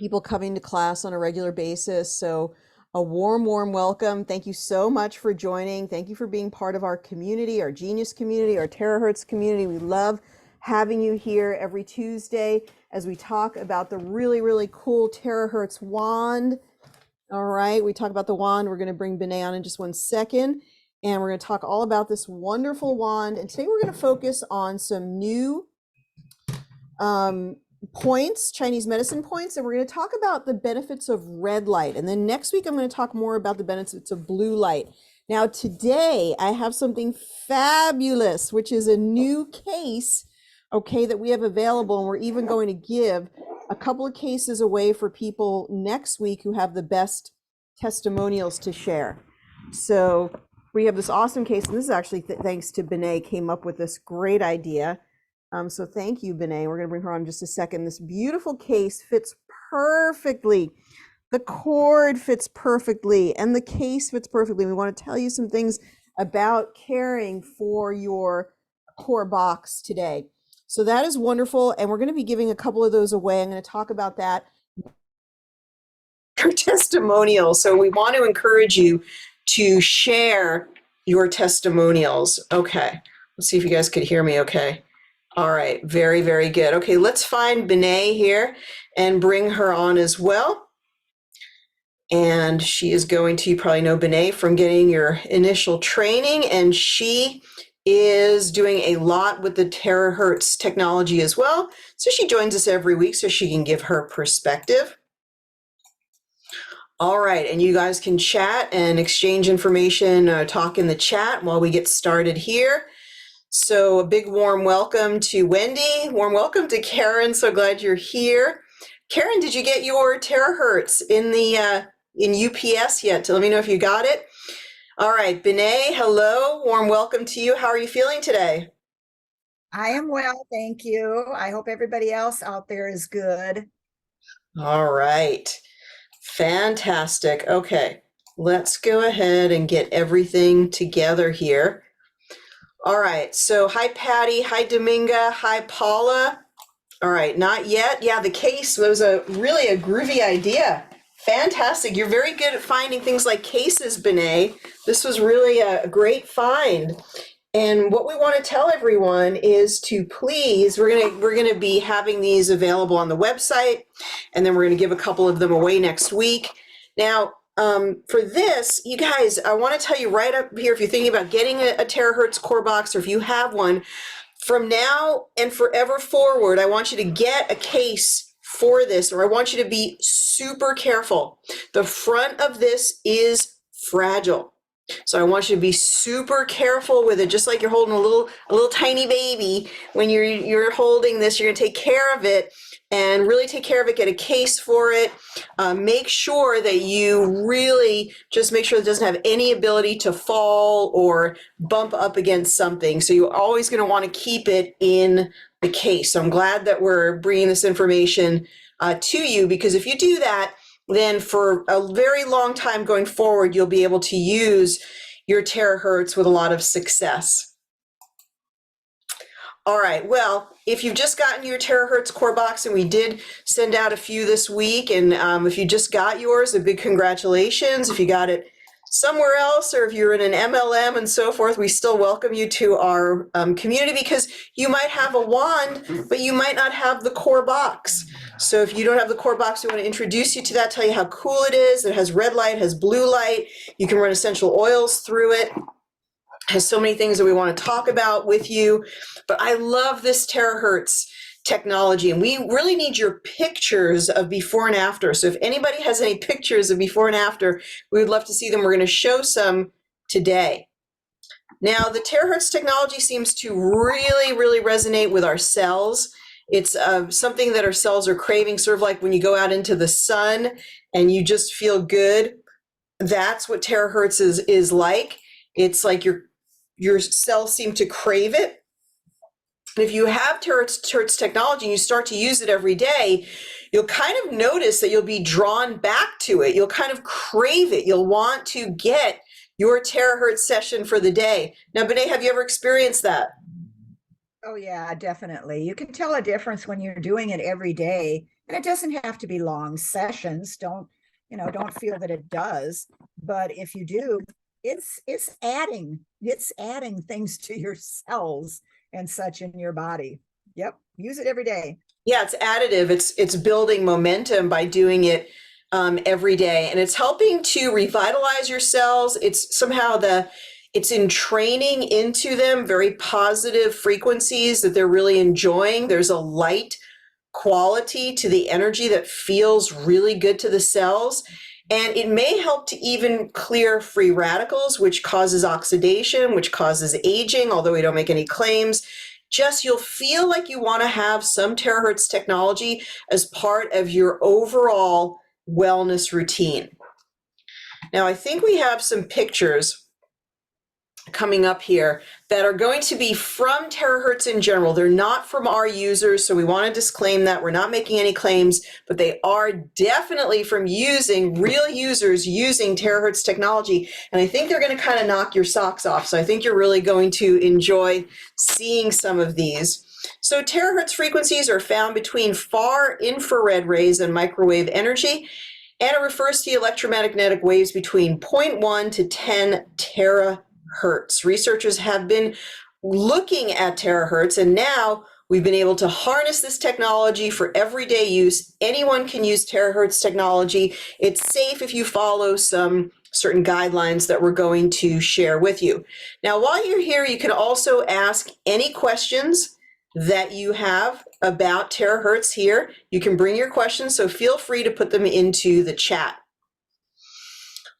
people coming to class on a regular basis. So a warm, warm welcome. Thank you so much for joining. Thank you for being part of our community, our Genius community, our Terahertz community. We love having you here every Tuesday as we talk about the really, really cool Terahertz wand. All right, we talk about the wand. We're going to bring Benet on in just one second, and we're going to talk all about this wonderful wand. And today we're going to focus on some new points, Chinese medicine points, and we're going to talk about the benefits of red light. And then next week, I'm going to talk more about the benefits of blue light. Now, today I have something fabulous, which is a new case, okay, that we have available. And we're even going to give a couple of cases away for people next week who have the best testimonials to share. So we have this awesome case, and this is actually thanks to Benet, came up with this great idea. So thank you, Benet. We're going to bring her on in just a second. This beautiful case fits perfectly. The cord fits perfectly, and the case fits perfectly. We want to tell you some things about caring for your core box today. So that is wonderful, and we're going to be giving a couple of those away. I'm going to talk about that. Your testimonials. So we want to encourage you to share your testimonials. Okay, let's see if you guys could hear me okay. All right, very, very good. Okay, let's find Benet here and bring her on as well. And she is going to, you probably know Benet from getting your initial training, and she is doing a lot with the Terahertz technology as well. So she joins us every week so she can give her perspective. All right, and you guys can chat and exchange information, talk in the chat while we get started here. So a big warm welcome to Wendy, warm welcome to Karen, so glad you're here. Karen, did you get your Terahertz in the in UPS yet? Let me know if you got it. All right, Benet, hello, warm welcome to you. How are you feeling today? I am well, thank you. I hope everybody else out there is good. All right, fantastic. Okay, let's go ahead and get everything together here. All right, so hi Patty, hi Dominga, hi Paula. All right, not yet. Yeah, the case was really a groovy idea. Fantastic. You're very good at finding things like cases, Benet. This was really a great find. And what we want to tell everyone is to please, we're gonna be having these available on the website, and then we're gonna give a couple of them away next week. Now, for this, you guys, I want to tell you right up here, if you're thinking about getting a Terahertz core box, or if you have one, from now and forever forward, I want you to get a case for this, or I want you to be super careful. The front of this is fragile. So I want you to be super careful with it, just like you're holding a little tiny baby. When you're holding this, you're going to take care of it and really take care of it. Get a case for it. Make sure that you really just make sure it doesn't have any ability to fall or bump up against something. So you're always going to want to keep it in the case. So I'm glad that we're bringing this information to you, because if you do that, then for a very long time going forward, you'll be able to use your Terahertz with a lot of success. All right, well, if you've just gotten your Terahertz core box, and we did send out a few this week, and if you just got yours, a big congratulations. If you got it somewhere else, or if you're in an MLM and so forth, we still welcome you to our community, because you might have a wand, but you might not have the core box. So if you don't have the core box, we want to introduce you to that, tell you how cool it is. It has red light, has blue light. You can run essential oils through it. Has so many things that we want to talk about with you. But I love this Terahertz technology, and we really need your pictures of before and after. So if anybody has any pictures of before and after, we would love to see them. We're going to show some today. Now, the Terahertz technology seems to really, really resonate with our cells. It's something that our cells are craving, sort of like when you go out into the sun and you just feel good. That's what Terahertz is like. It's like your cells seem to crave it. If you have Terahertz technology and you start to use it every day, you'll kind of notice that you'll be drawn back to it. You'll kind of crave it. You'll want to get your Terahertz session for the day. Now, Benet, have you ever experienced that? Oh yeah, definitely. You can tell a difference when you're doing it every day. And it doesn't have to be long sessions. Don't feel that it does. But if you do, it's adding things to your cells and such in your body. Yep. Use it every day. Yeah, it's additive. It's building momentum by doing it every day, and it's helping to revitalize your cells. It's in training into them very positive frequencies that they're really enjoying. There's a light quality to the energy that feels really good to the cells. And it may help to even clear free radicals, which causes oxidation, which causes aging, although we don't make any claims. Just you'll feel like you want to have some terahertz technology as part of your overall wellness routine. Now, I think we have some pictures coming up here that are going to be from terahertz in general. They're not from our users, so we want to disclaim that. We're not making any claims, but they are definitely from real users using terahertz technology. And I think they're going to kind of knock your socks off. So I think you're really going to enjoy seeing some of these. So terahertz frequencies are found between far infrared rays and microwave energy, and it refers to the electromagnetic waves between 0.1 to 10 terahertz. Researchers have been looking at terahertz, and now we've been able to harness this technology for everyday use. Anyone can use terahertz technology. It's safe if you follow some certain guidelines that we're going to share with you. Now, while you're here, you can also ask any questions that you have about terahertz here. You can bring your questions, so feel free to put them into the chat.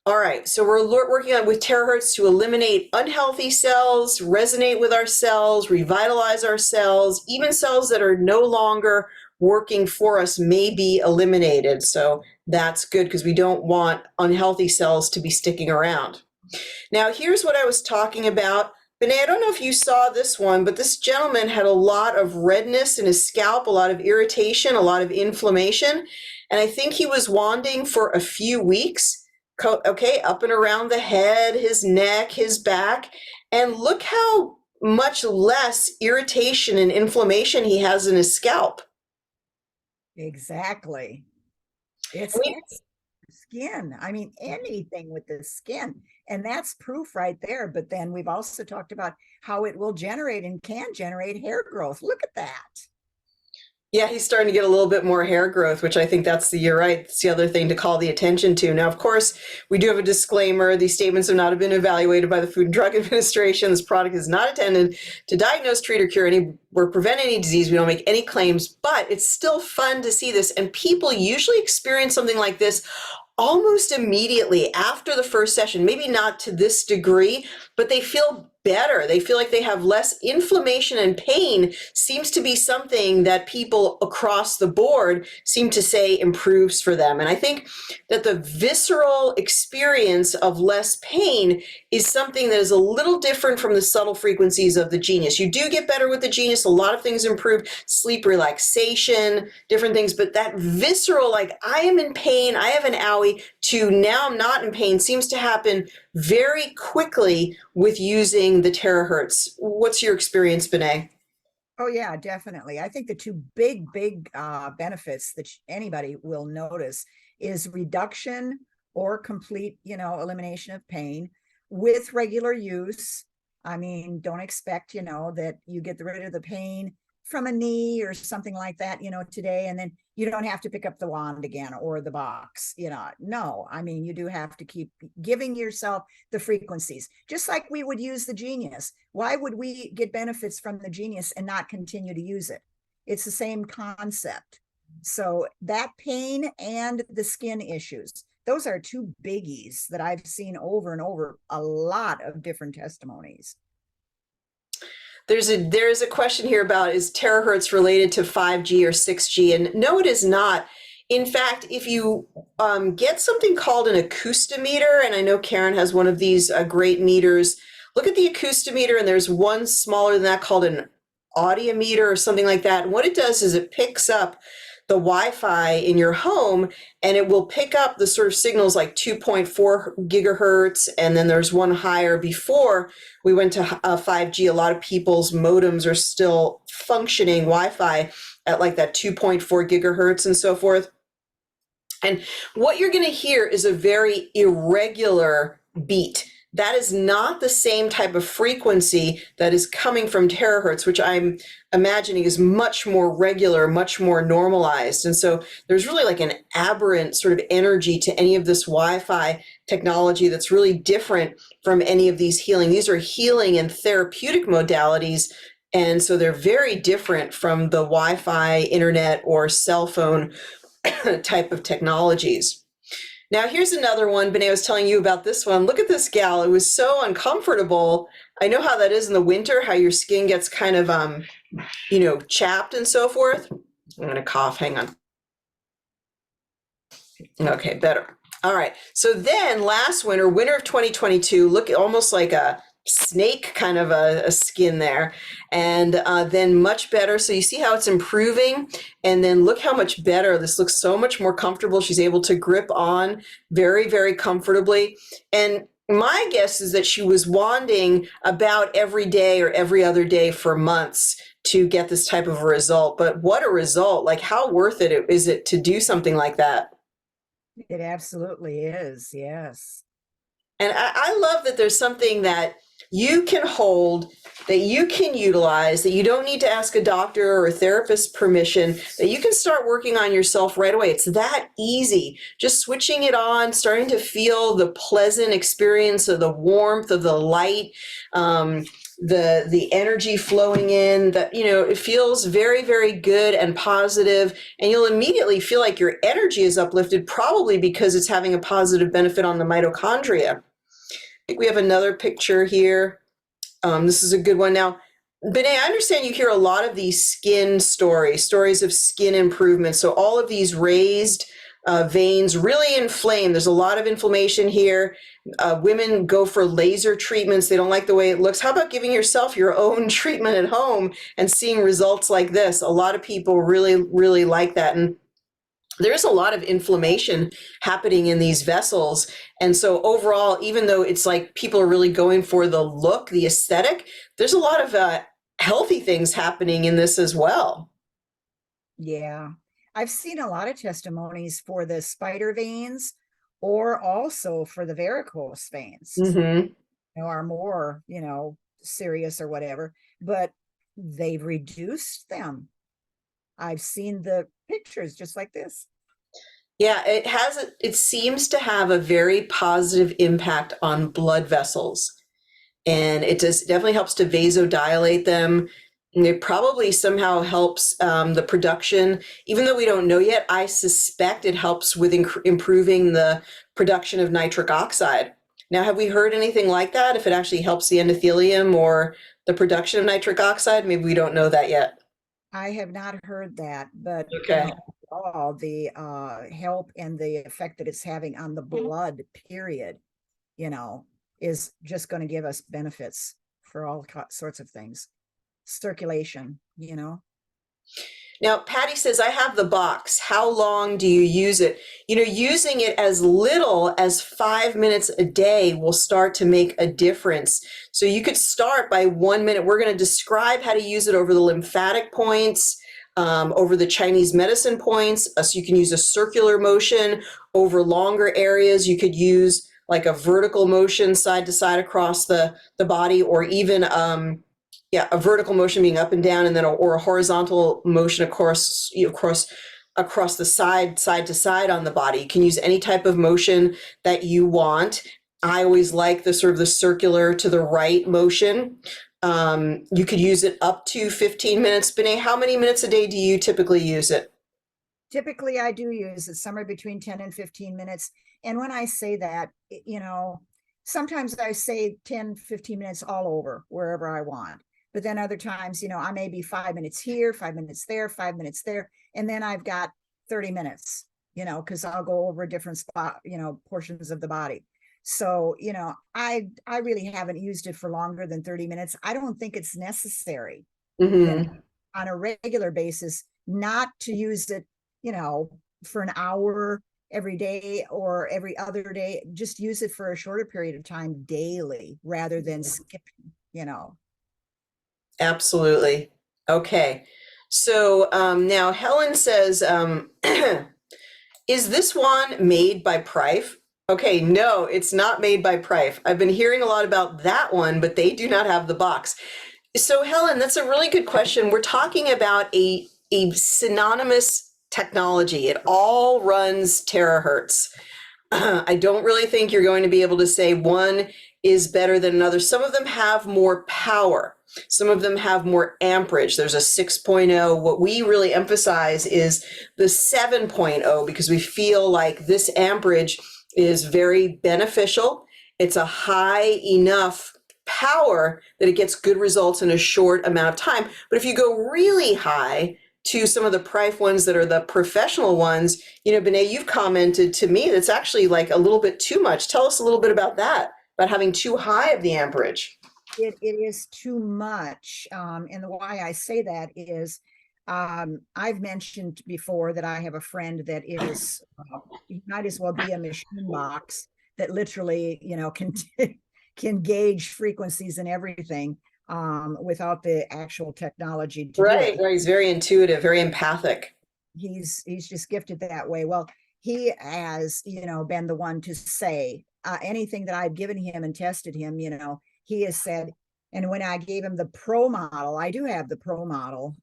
All right, so we're working on with terahertz to eliminate unhealthy cells, resonate with our cells, revitalize our cells, even cells that are no longer working for us may be eliminated. So that's good because we don't want unhealthy cells to be sticking around. Now, here's what I was talking about. Benet, I don't know if you saw this one, but this gentleman had a lot of redness in his scalp, a lot of irritation, a lot of inflammation, and I think he was wanding for a few weeks. Okay, up and around the head, his neck, his back, and look how much less irritation and inflammation he has in his scalp. Exactly. It's skin. I mean, anything with the skin. And that's proof right there. But then we've also talked about how it will generate and can generate hair growth. Look at that. Yeah, he's starting to get a little bit more hair growth, which I think you're right. It's the other thing to call the attention to. Now, of course, we do have a disclaimer. These statements have not been evaluated by the Food and Drug Administration. This product is not intended to diagnose, treat, or cure any or prevent any disease. We don't make any claims, but it's still fun to see this. And people usually experience something like this almost immediately after the first session, maybe not to this degree, but they feel better. They feel like they have less inflammation, and pain seems to be something that people across the board seem to say improves for them. And I think that the visceral experience of less pain is something that is a little different from the subtle frequencies of the Genius. You do get better with the Genius. A lot of things improve, sleep, relaxation, different things, but that visceral, like I am in pain, I have an owie, to now I'm not in pain seems to happen very quickly with using the terahertz. What's your experience, Benet? Oh yeah, definitely. I think the two big benefits that anybody will notice is reduction or complete, elimination of pain with regular use. I mean, don't expect, that you get rid of the pain from a knee or something like that, today, and then you don't have to pick up the wand again or the box, no, I mean, you do have to keep giving yourself the frequencies, just like we would use the Genius. Why would we get benefits from the Genius and not continue to use it? It's the same concept. So that pain and the skin issues, those are two biggies that I've seen over and over a lot of different testimonies. There's a question here about, is terahertz related to 5G or 6G? And no, it is not. In fact, if you get something called an acoustometer, and I know Karen has one of these great meters, look at the acoustometer, and there's one smaller than that called an audiometer or something like that. And what it does is it picks up the Wi-Fi in your home, and it will pick up the sort of signals like 2.4 gigahertz, and then there's one higher. Before we went to 5G, a lot of people's modems are still functioning Wi-Fi, at like that 2.4 gigahertz and so forth. And what you're going to hear is a very irregular beat. That is not the same type of frequency that is coming from terahertz, which I'm imagining is much more regular, much more normalized. And so there's really like an aberrant sort of energy to any of this Wi-Fi technology that's really different from any of these healing. These are healing and therapeutic modalities. And so they're very different from the Wi-Fi, internet, or cell phone type of technologies. Now, here's another one. Benet was telling you about this one. Look at this gal. It was so uncomfortable. I know how that is in the winter, how your skin gets kind of, chapped and so forth. I'm going to cough. Hang on. Okay, better. All right. So then last winter of 2022, look, almost like a snake kind of a skin there, and then much better. So you see how it's improving, and then look how much better this looks. So much more comfortable. She's able to grip on very, very comfortably. And my guess is that she was wanding about every day or every other day for months to get this type of a result. But what a result. Like, how worth it is it to do something like that? It absolutely is. Yes. And I love that there's something that you can hold, that you can utilize, that you don't need to ask a doctor or a therapist permission, that you can start working on yourself right away. It's that easy. Just switching it on, starting to feel the pleasant experience of the warmth of the light, the energy flowing in, that, it feels very, very good and positive, and you'll immediately feel like your energy is uplifted, probably because it's having a positive benefit on the mitochondria. I think we have another picture here. This is a good one. Now, Benet, I understand you hear a lot of these skin stories of skin improvement. So all of these raised veins really inflamed. There's a lot of inflammation here. Women go for laser treatments. They don't like the way it looks. How about giving yourself your own treatment at home and seeing results like this? A lot of people really, really like that. And there's a lot of inflammation happening in these vessels. And so overall, even though it's like people are really going for the look, the aesthetic, there's a lot of healthy things happening in this as well. Yeah. I've seen a lot of testimonies for the spider veins or also for the varicose veins, Mm-hmm. are more, serious or whatever, but they've reduced them. I've seen the pictures just like this. Yeah, it seems to have a very positive impact on blood vessels. And it definitely helps to vasodilate them. And it probably somehow helps the production, even though we don't know yet. I suspect it helps with improving the production of nitric oxide. Now, have we heard anything like that? If it actually helps the endothelium or the production of nitric oxide, maybe we don't know that yet. I have not heard that, but Okay. all the help and the effect that it's having on the blood, period, is just going to give us benefits for all sorts of things. Circulation. Now, Patty says, I have the box. How long do you use it? Using it as little as 5 minutes a day will start to make a difference. So you could start by 1 minute. We're going to describe how to use it over the lymphatic points, over the Chinese medicine points. So you can use a circular motion over longer areas. You could use like a vertical motion side to side across the body, or even a vertical motion being up and down, and then or a horizontal motion across the side to side on the body. You can use any type of motion that you want. I always like the sort of the circular to the right motion. You could use it up to 15 minutes. Benet, how many minutes a day do you typically use it? Typically, I do use it somewhere between 10 and 15 minutes. And when I say that, sometimes I say 10, 15 minutes all over, wherever I want. But then other times, I may be 5 minutes here, 5 minutes there, 5 minutes there. And then I've got 30 minutes, because I'll go over different portions of the body. So, I really haven't used it for longer than 30 minutes. I don't think it's necessary, Mm-hmm. on a regular basis, not to use it, for an hour every day or every other day. Just use it for a shorter period of time daily rather than skipping. Absolutely. Okay. So now Helen says, is this one made by Prife? Okay, no, it's not made by Prife. I've been hearing a lot about that one, but they do not have the box. So Helen, that's a really good question. We're talking about a synonymous technology. It all runs terahertz. I don't really think you're going to be able to say one is better than another. Some of them have more power. Some of them have more amperage. There's a 6.0. What we really emphasize is the 7.0 because we feel like this amperage is very beneficial. It's a high enough power that it gets good results in a short amount of time. But if you go really high to some of the Prife ones that are the professional ones, you know, Benet, you've commented to me that's actually like a little bit too much. Tell us a little bit about that, about having too high of the amperage. It is too much. And the why I say that is I've mentioned before that I have a friend that is, he might as well be a machine box that literally, you know, can gauge frequencies and everything without the actual technology to do Right, it. right. He's very intuitive, very empathic. He's just gifted that way. Well, he has, you know, been the one to say anything that I've given him and tested him, you know, he has said, and when I gave him the pro model, I do have the pro model.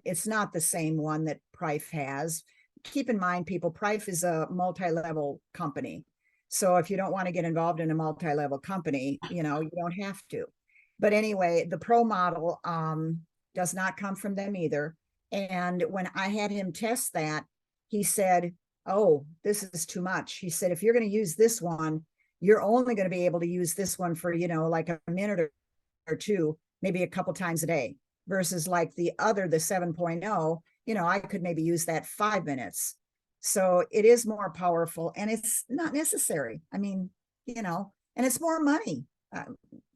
It's not the same one that Prife has. Keep in mind, people, Prife is a multi-level company. So if you don't want to get involved in a multi-level company, you know, you don't have to. But anyway, the pro model does not come from them either. And when I had him test that, he said, oh, this is too much. He said, if you're going to use this one, you're only going to be able to use this one for, you know, like a minute or two, maybe a couple times a day, versus like the other, the 7.0, you know, I could maybe use that 5 minutes. So it is more powerful and it's not necessary. I mean, you know, and it's more money.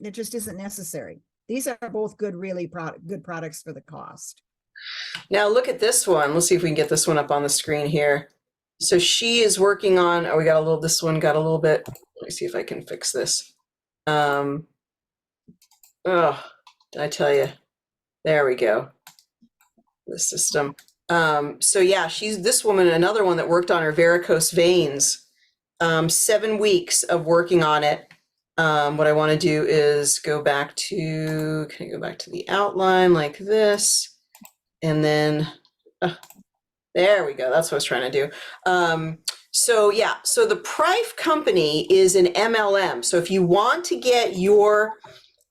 It just isn't necessary. These are both good, really good products for the cost. Now look at this one. Let's see if we can get this one up on the screen here. So she is working on, oh, we got a little, this one got a little bit, let me see if I can fix this. Oh, I tell you, there we go. The system. So yeah, she's this woman, another one that worked on her varicose veins. 7 weeks of working on it. What I want to do is go back to, can I go back to the outline like this? And then, there we go. That's what I was trying to do. So yeah, so the Prife company is an MLM. So if you want to get your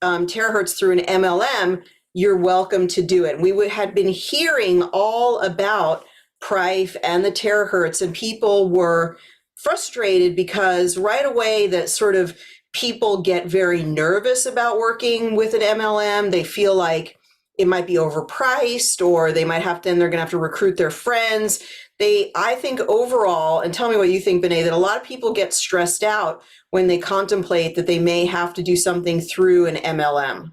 terahertz through an MLM, you're welcome to do it. We had been hearing all about Prife and the terahertz, and people were frustrated because right away that sort of people get very nervous about working with an MLM. They feel like it might be overpriced, or they might have to, and they're going to have to recruit their friends. I think overall, and tell me what you think, Benet, that a lot of people get stressed out when they contemplate that they may have to do something through an MLM.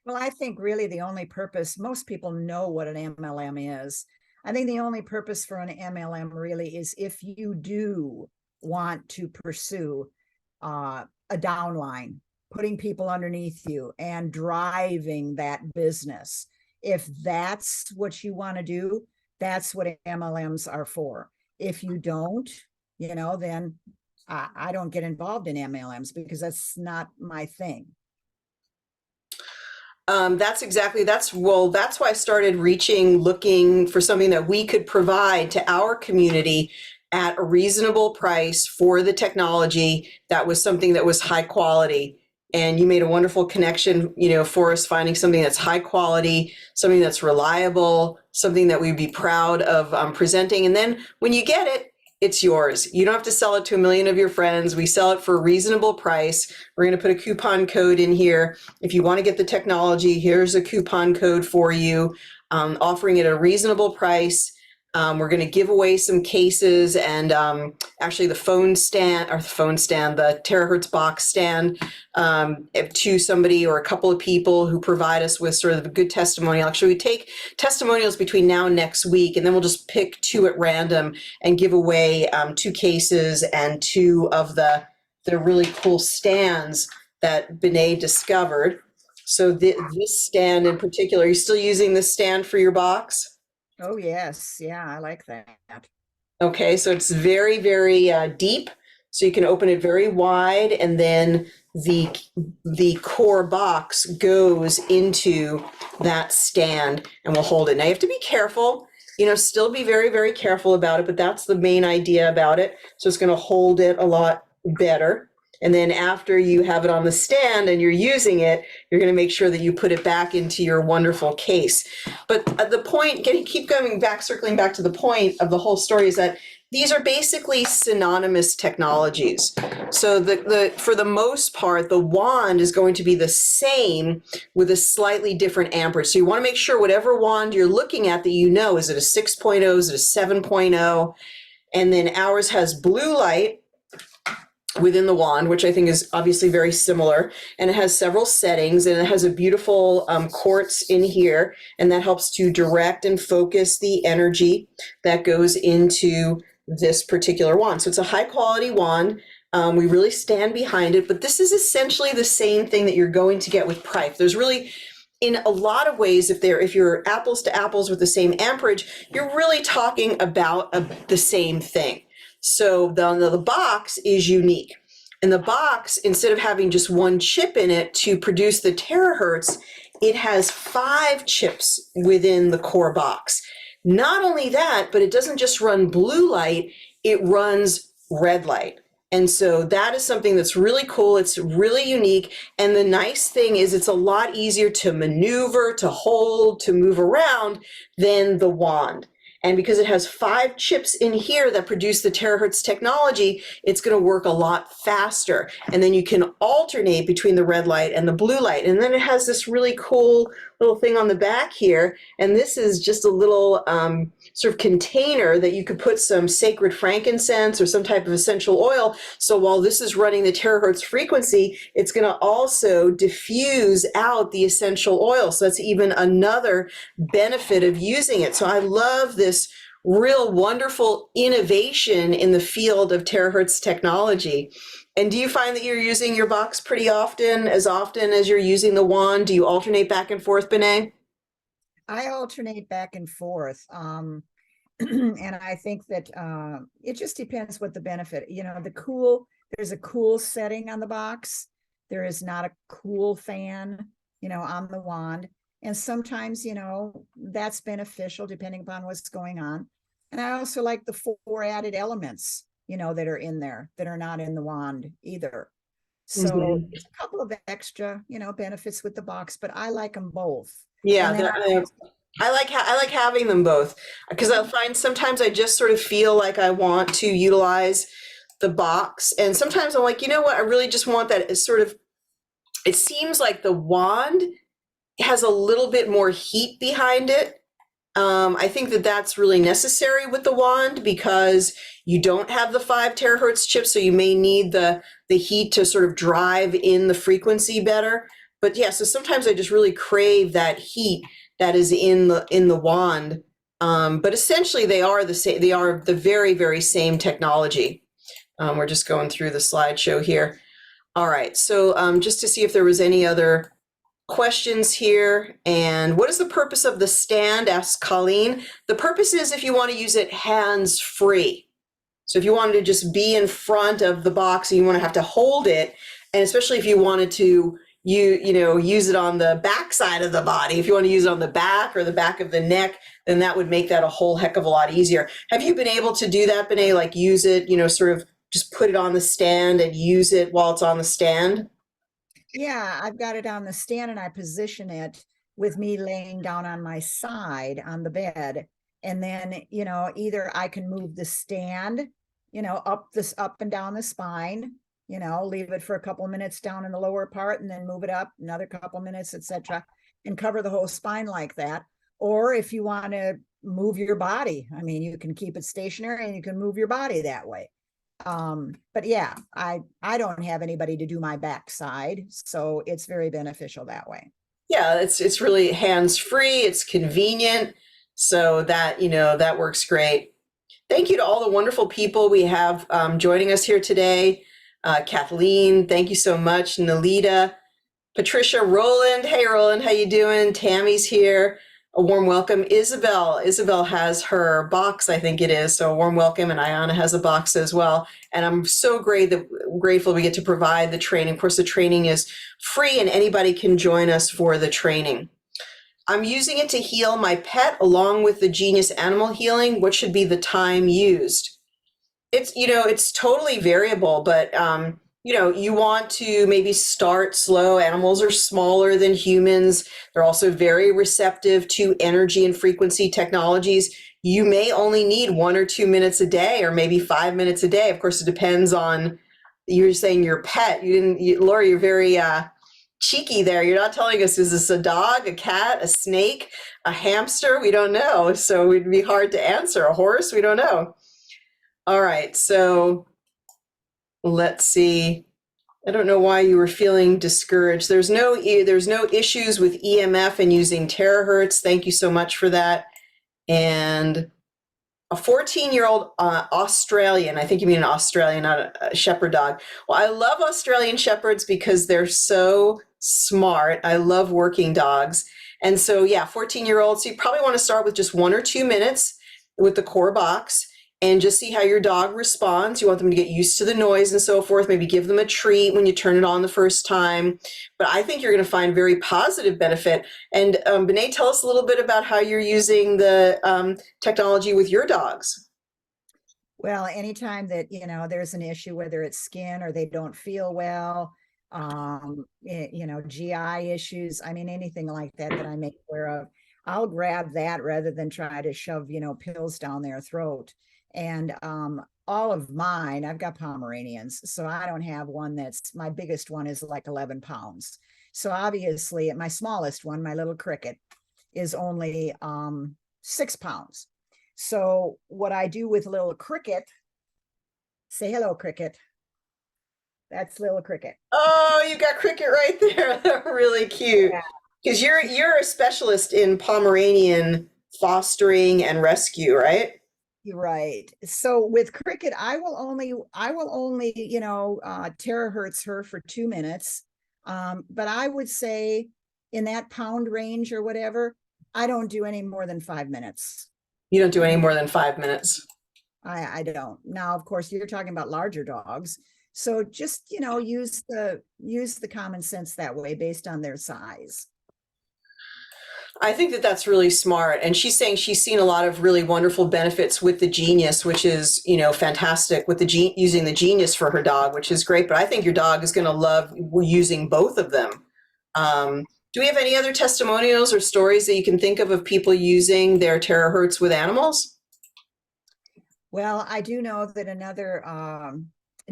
Well, I think really the only purpose, most people know what an MLM is. I think the only purpose for an MLM really is if you do want to pursue a downline, putting people underneath you and driving that business. If that's what you want to do, that's what MLMs are for. If you don't, you know, then I don't get involved in MLMs because that's not my thing. That's why I started looking for something that we could provide to our community at a reasonable price for the technology that was something that was high quality. And you made a wonderful connection, you know, for us finding something that's high quality, something that's reliable, something that we'd be proud of presenting. And then when you get it, it's yours. You don't have to sell it to a million of your friends. We sell it for a reasonable price. We're going to put a coupon code in here. If you want to get the technology, here's a coupon code for you, offering it at a reasonable price. We're going to give away some cases and actually the terahertz box stand to somebody or a couple of people who provide us with sort of a good testimonial. Actually, we take testimonials between now and next week, and then we'll just pick 2 at random and give away 2 cases and 2 of the really cool stands that Benet discovered. So this stand in particular, are you still using this stand for your box? Oh, yes. Yeah, I like that. Okay, so it's very, very deep, so you can open it very wide, and then the the core box goes into that stand and will hold it. Now you have to be careful, still be very, very careful about it, but that's the main idea about it. So it's going to hold it a lot better. And then after you have it on the stand and you're using it, you're going to make sure that you put it back into your wonderful case. But the point, keep going back, circling back to the point of the whole story, is that these are basically synonymous technologies. So for the most part, the wand is going to be the same with a slightly different amperage. So you want to make sure whatever wand you're looking at that is it a 6.0, is it a 7.0? And then ours has blue light within the wand, which I think is obviously very similar, and it has several settings, and it has a beautiful quartz in here, and that helps to direct and focus the energy that goes into this particular wand. So it's a high quality wand. We really stand behind it, but this is essentially the same thing that you're going to get with Prife. There's really, in a lot of ways, if you're apples to apples with the same amperage, you're really talking about the same thing. So the box is unique. And the box, instead of having just one chip in it to produce the terahertz, it has 5 chips within the core box. Not only that, but it doesn't just run blue light, it runs red light. And so that is something that's really cool. It's really unique. And the nice thing is it's a lot easier to maneuver, to hold, to move around than the wand. And because it has 5 chips in here that produce the terahertz technology, it's going to work a lot faster. And then you can alternate between the red light and the blue light. And then it has this really cool little thing on the back here. And this is just a little sort of container that you could put some sacred frankincense or some type of essential oil. So while this is running the terahertz frequency, it's going to also diffuse out the essential oil. So that's even another benefit of using it. So I love this real wonderful innovation in the field of terahertz technology. And do you find that you're using your box pretty often as you're using the wand? Do you alternate back and forth, Benet? I alternate back and forth. And I think that it just depends what the benefit, there's a cool setting on the box. There is not a cool fan, on the wand. And sometimes, that's beneficial depending upon what's going on. And I also like the 4 added elements, that are in there that are not in the wand either. So Mm-hmm. it's a couple of extra, benefits with the box, but I like them both. Yeah, And then I like having them both, because I find sometimes I just sort of feel like I want to utilize the box, and sometimes I'm like, you know what, I really just want that. It's sort of, it seems like the wand has a little bit more heat behind it. I think that that's really necessary with the wand because you don't have the 5 terahertz chips, so you may need the heat to sort of drive in the frequency better. But yeah, so sometimes I just really crave that heat that is in the wand. But essentially, they are the same. They are the very, very same technology. We're just going through the slideshow here. All right, so just to see if there was any other questions here. And what is the purpose of the stand, asks Colleen. The purpose is if you want to use it hands-free. So if you wanted to just be in front of the box and you want to have to hold it, and especially if you wanted to use it on the back side of the body, if you want to use it on the back or the back of the neck, then that would make that a whole heck of a lot easier. Have you been able to do that, Benet, like use it, sort of just put it on the stand and use it while it's on the stand? Yeah, I've got it on the stand and I position it with me laying down on my side on the bed. And then, either I can move the stand, up and down the spine, leave it for a couple of minutes down in the lower part and then move it up another couple minutes, etc., and cover the whole spine like that. Or if you want to move your body, I mean, you can keep it stationary and you can move your body that way. But yeah, I don't have anybody to do my backside, so it's very beneficial that way. Yeah, it's really hands-free, it's convenient, so that that works great. Thank you to all the wonderful people we have joining us here today. Kathleen, thank you so much. Nalita, Patricia, Roland. Hey, Roland, how you doing? Tammy's here. A warm welcome. Isabel. Isabel has her box, I think it is. So a warm welcome. And Ayana has a box as well. And I'm so grateful we get to provide the training. Of course, the training is free and anybody can join us for the training. I'm using it to heal my pet along with the Genius Animal Healing. What should be the time used? It's totally variable, but you want to maybe start slow. Animals are smaller than humans. They're also very receptive to energy and frequency technologies. You may only need 1 or 2 minutes a day, or maybe 5 minutes a day. Of course, it depends on, you're saying your pet. Laura, you're very cheeky there. You're not telling us, is this a dog, a cat, a snake, a hamster? We don't know. So it'd be hard to answer. A horse? We don't know. All right, so let's see. I don't know why you were feeling discouraged. There's no issues with EMF and using terahertz. Thank you so much for that. And a 14-year-old Australian, I think you mean an Australian, not a shepherd dog. Well, I love Australian shepherds because they're so smart. I love working dogs. And so, yeah, 14-year-old. So you probably want to start with just 1 or 2 minutes with the core box and just see how your dog responds. You want them to get used to the noise and so forth. Maybe give them a treat when you turn it on the first time. But I think you're going to find very positive benefit. And Benet, tell us a little bit about how you're using the technology with your dogs. Well, anytime that, there's an issue, whether it's skin or they don't feel well, GI issues, I mean, anything like that I make aware of, I'll grab that rather than try to shove, pills down their throat. And all of mine, I've got Pomeranians, so I don't have one my biggest one is like 11 pounds. So obviously my smallest one, my little Cricket, is only 6 pounds. So what I do with little Cricket, say hello, Cricket. That's little Cricket. Oh, you got Cricket right there. They're really cute. Because you're a specialist in Pomeranian fostering and rescue, right? Right. So with Cricket, I will only, terahertz her for 2 minutes. But I would say in that pound range or whatever, I don't do any more than 5 minutes. You don't do any more than 5 minutes. I don't. Now, of course, you're talking about larger dogs. So just, use the common sense that way based on their size. I think that that's really smart. And she's saying she's seen a lot of really wonderful benefits with the Genius, which is, fantastic, with using the Genius for her dog, which is great. But I think your dog is going to love using both of them. Do we have any other testimonials or stories that you can think of people using their terahertz with animals? Well, I do know that another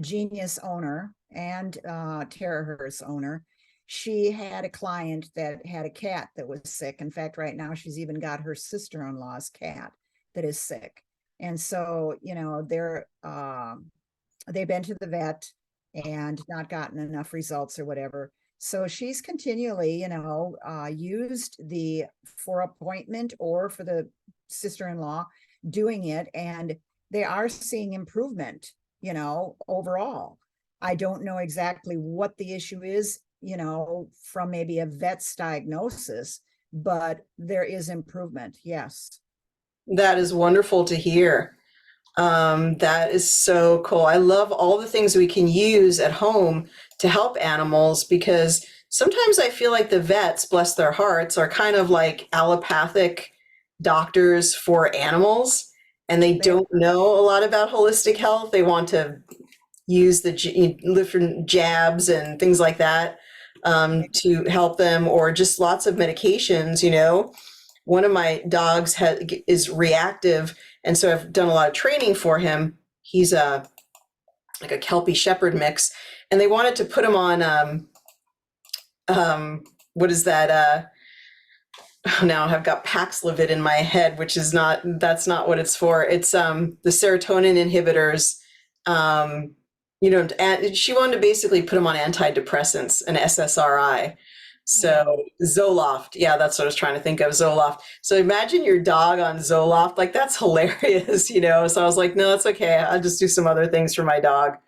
Genius owner and Terahertz owner, she had a client that had a cat that was sick. In fact, right now she's even got her sister-in-law's cat that is sick. And so, they've been to the vet and not gotten enough results or whatever. So she's continually, used for appointment or for the sister-in-law doing it. And they are seeing improvement, overall. I don't know exactly what the issue is, from maybe a vet's diagnosis, but there is improvement. Yes. That is wonderful to hear. That is so cool. I love all the things we can use at home to help animals, because sometimes I feel like the vets, bless their hearts, are kind of like allopathic doctors for animals, and they don't know a lot about holistic health. They want to use the different jabs and things like that to help them, or just lots of medications. One of my dogs is reactive, and so I've done a lot of training for him. He's like a Kelpie Shepherd mix, and they wanted to put him on what is that? Now I've got Paxlovid in my head, which is that's not what it's for. It's the serotonin inhibitors. And she wanted to basically put him on antidepressants and SSRI. So Zoloft, yeah, that's what I was trying to think of, Zoloft. So imagine your dog on Zoloft, like that's hilarious, So I was like, no, it's okay. I'll just do some other things for my dog.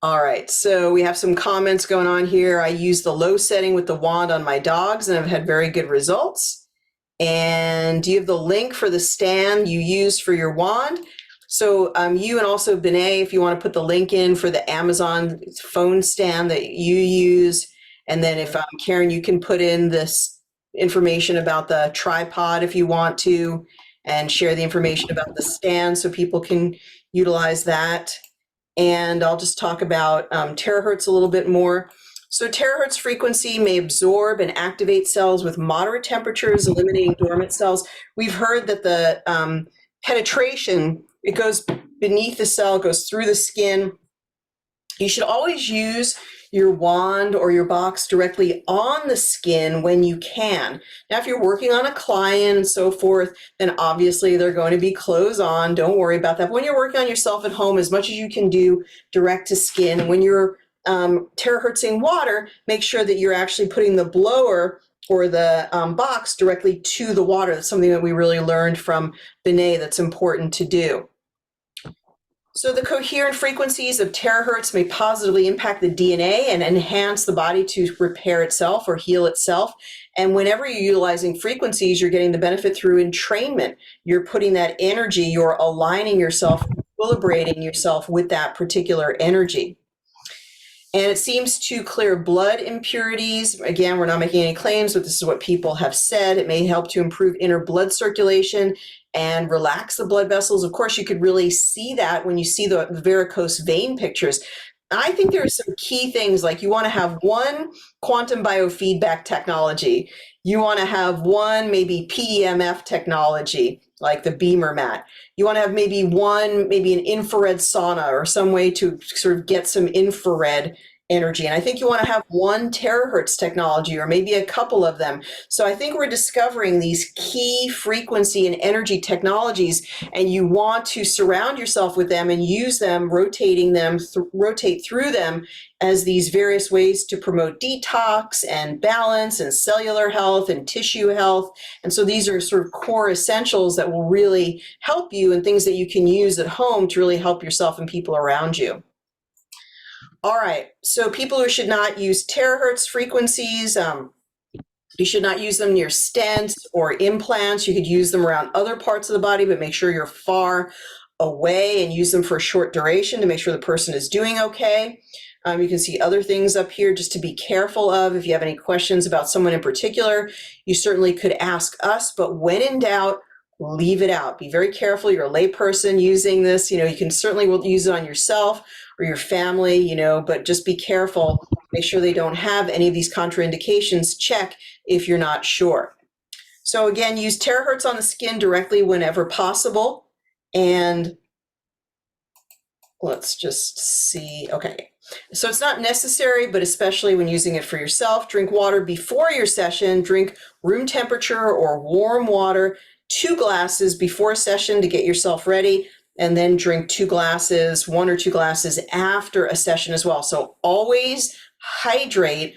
All right, so we have some comments going on here. I use the low setting with the wand on my dogs and I've had very good results. And do you have the link for the stand you use for your wand? So you and also Benet, if you want to put the link in for the Amazon phone stand that you use. And then if Karen, you can put in this information about the tripod if you want to, and share the information about the stand so people can utilize that. And I'll just talk about terahertz a little bit more. So terahertz frequency may absorb and activate cells with moderate temperatures, eliminating dormant cells. We've heard that the penetration, it goes beneath the cell, goes through the skin. You should always use your wand or your box directly on the skin when you can. Now, if you're working on a client and so forth, then obviously they're going to be clothes on. Don't worry about that. But when you're working on yourself at home, as much as you can do direct to skin, when you're terahertzing water, make sure that you're actually putting the blower or the box directly to the water. That's something that we really learned from Benet that's important to do. So the coherent frequencies of terahertz may positively impact the DNA and enhance the body to repair itself or heal itself. And whenever you're utilizing frequencies, you're getting the benefit through entrainment. You're putting that energy, you're aligning yourself, equilibrating yourself with that particular energy. And it seems to clear blood impurities. Again, we're not making any claims, but this is what people have said. It may help to improve inner blood circulation and relax the blood vessels. Of course, you could really see that when you see the varicose vein pictures. I think there are some key things, like you want to have one quantum biofeedback technology. You want to have one maybe PEMF technology, like the beamer mat. You want to have maybe an infrared sauna or some way to sort of get some infrared energy. And I think you want to have one terahertz technology or maybe a couple of them. So I think we're discovering these key frequency and energy technologies, and you want to surround yourself with them and use them, rotate through them as these various ways to promote detox and balance and cellular health and tissue health. And so these are sort of core essentials that will really help you, and things that you can use at home to really help yourself and people around you. All right, so people who should not use terahertz frequencies, you should not use them near stents or implants. You could use them around other parts of the body, but make sure you're far away and use them for a short duration to make sure the person is doing okay. You can see other things up here just to be careful of. If you have any questions about someone in particular, you certainly could ask us, but when in doubt, leave it out. Be very careful. You're a layperson using this. You can certainly use it on yourself or your family, but just be careful. Make sure they don't have any of these contraindications. Check if you're not sure. So again, use terahertz on the skin directly whenever possible. And let's just see. Okay. So it's not necessary, but especially when using it for yourself, drink water before your session. Drink room temperature or warm water, 2 glasses before session to get yourself ready, and then drink 2 glasses, 1 or 2 glasses after a session as well. So always hydrate,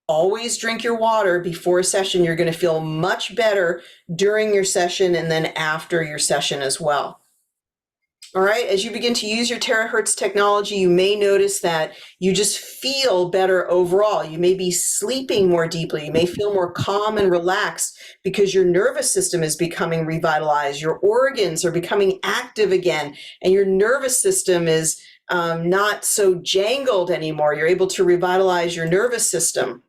always drink your water before a session. You're going to feel much better during your session and then after your session as well. All right, as you begin to use your terahertz technology, you may notice that you just feel better overall. You may be sleeping more deeply. You may feel more calm and relaxed because your nervous system is becoming revitalized. Your organs are becoming active again, and your nervous system is not so jangled anymore. You're able to revitalize your nervous system.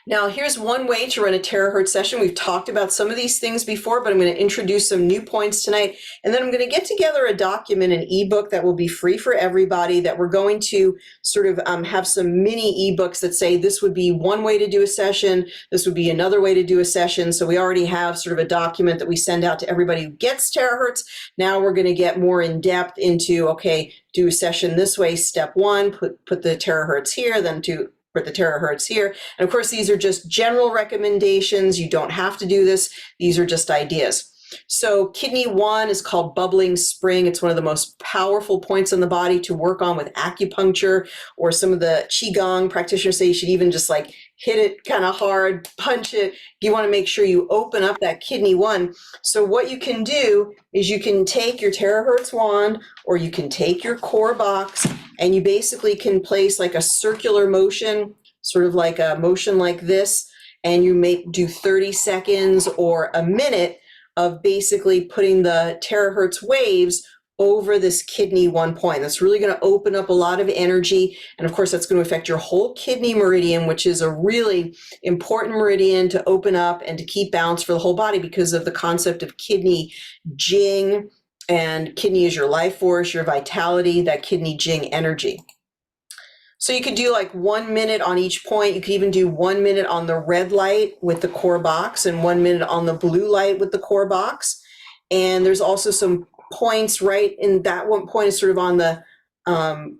Now, here's one way to run a terahertz session. We've talked about some of these things before, but I'm going to introduce some new points tonight. And then I'm going to get together a document, an ebook that will be free for everybody, that we're going to sort of have some mini ebooks that say this would be one way to do a session, this would be another way to do a session. So we already have sort of a document that we send out to everybody who gets terahertz. Now we're going to get more in depth into, okay, do a session this way, step 1, put the terahertz here, then put the terahertz here. And of course, these are just general recommendations. You don't have to do this. These are just ideas. So kidney 1 is called bubbling spring. It's one of the most powerful points on the body to work on with acupuncture, or some of the Qigong practitioners say you should even just like hit it kind of hard, punch it. You want to make sure you open up that kidney 1. So what you can do is you can take your terahertz wand, or you can take your core box, and you basically can place like a circular motion, sort of like a motion like this, and you may do 30 seconds or a minute of basically putting the terahertz waves over this kidney 1 point. That's really going to open up a lot of energy. And of course, that's going to affect your whole kidney meridian, which is a really important meridian to open up and to keep balance for the whole body because of the concept of kidney jing. And kidney is your life force, your vitality, that kidney jing energy. So you could do like 1 minute on each point. You could even do 1 minute on the red light with the core box and 1 minute on the blue light with the core box. And there's also some points right in that one point is sort of on the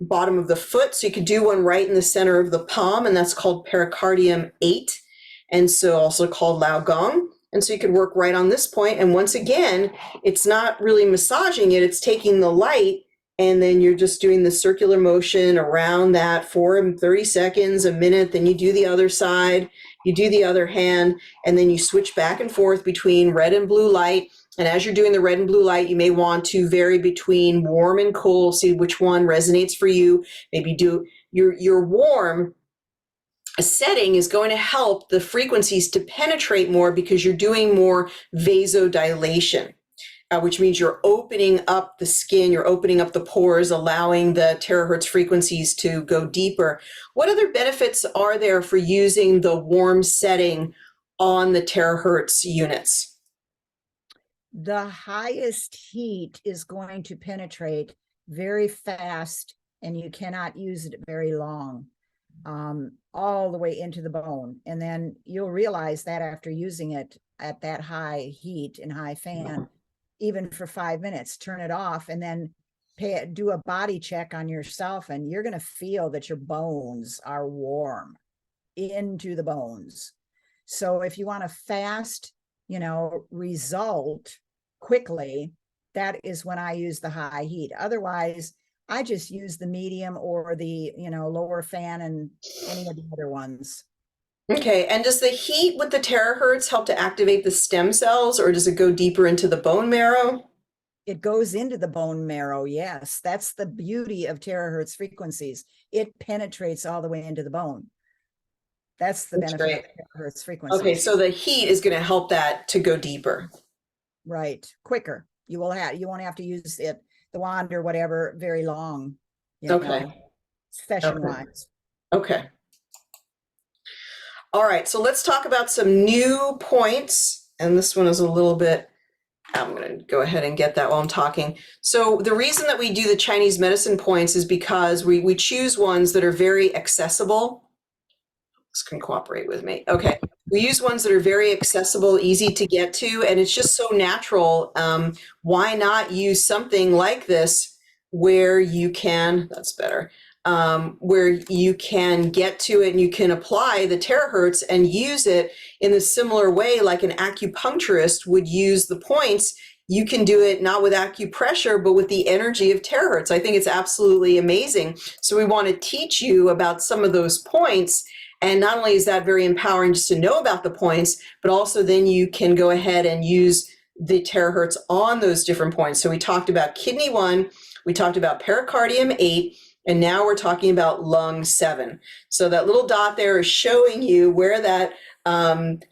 bottom of the foot. So you could do one right in the center of the palm, and that's called pericardium 8, and so also called Lao Gong. And so you could work right on this point. And once again, it's not really massaging it, it's taking the light, and then you're just doing the circular motion around that for 30 seconds, a minute, then you do the other side, you do the other hand, and then you switch back and forth between red and blue light. And as you're doing the red and blue light, you may want to vary between warm and cool, see which one resonates for you. Maybe do your warm setting is going to help the frequencies to penetrate more because you're doing more vasodilation, which means you're opening up the skin, you're opening up the pores, allowing the terahertz frequencies to go deeper. What other benefits are there for using the warm setting on the terahertz units? The highest heat is going to penetrate very fast, and you cannot use it very long, all the way into the bone. And then you'll realize that after using it at that high heat and high fan, even for 5 minutes, turn it off and then do a body check on yourself, and you're going to feel that your bones are warm into the bones. So if you want a fast, result quickly, that is when I use the high heat. Otherwise, I just use the medium or the, lower fan and any of the other ones. Okay, and does the heat with the terahertz help to activate the stem cells, or does it go deeper into the bone marrow? It goes into the bone marrow, yes. That's the beauty of terahertz frequencies. It penetrates all the way into the bone. That's the benefit of terahertz frequencies. Okay, so the heat is going to help that to go deeper. Right, quicker. You won't have to use the wand or whatever very long. Session-wise. Okay. All right, so let's talk about some new points. And this one is a little bit, I'm going to go ahead and get that while I'm talking. So the reason that we do the Chinese medicine points is because we choose ones that are very accessible. This can cooperate with me. Okay, we use ones that are very accessible, easy to get to, and it's just so natural. Why not use something like this where you can, that's better, where you can get to it and you can apply the terahertz and use it in a similar way like an acupuncturist would use the points. You can do it not with acupressure, but with the energy of terahertz. I think it's absolutely amazing. So we want to teach you about some of those points. And not only is that very empowering just to know about the points, but also then you can go ahead and use the terahertz on those different points. So we talked about kidney 1, we talked about pericardium 8, and now we're talking about lung 7. So that little dot there is showing you where that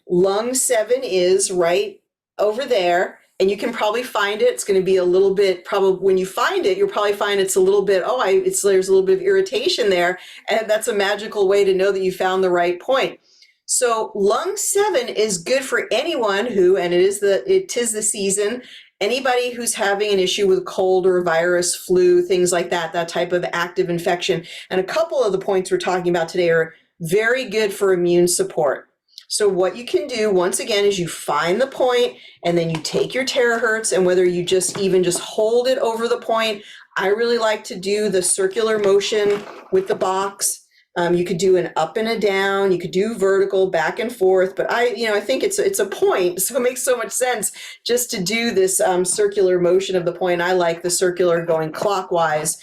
lung 7 is, right over there. And you can probably find it. It's going to be a little bit, probably when you find it, you'll probably find it's a little bit, there's a little bit of irritation there. And that's a magical way to know that you found the right point. So lung 7 is good for anyone who, and it is the season, anybody who's having an issue with cold or virus, flu, things like that, that type of active infection. And a couple of the points we're talking about today are very good for immune support. So what you can do, once again, is you find the point and then you take your terahertz, and whether you just hold it over the point, I really like to do the circular motion with the box. You could do an up and a down, you could do vertical, back and forth, but I think it's a point, so it makes so much sense just to do this circular motion of the point. I like the circular going clockwise.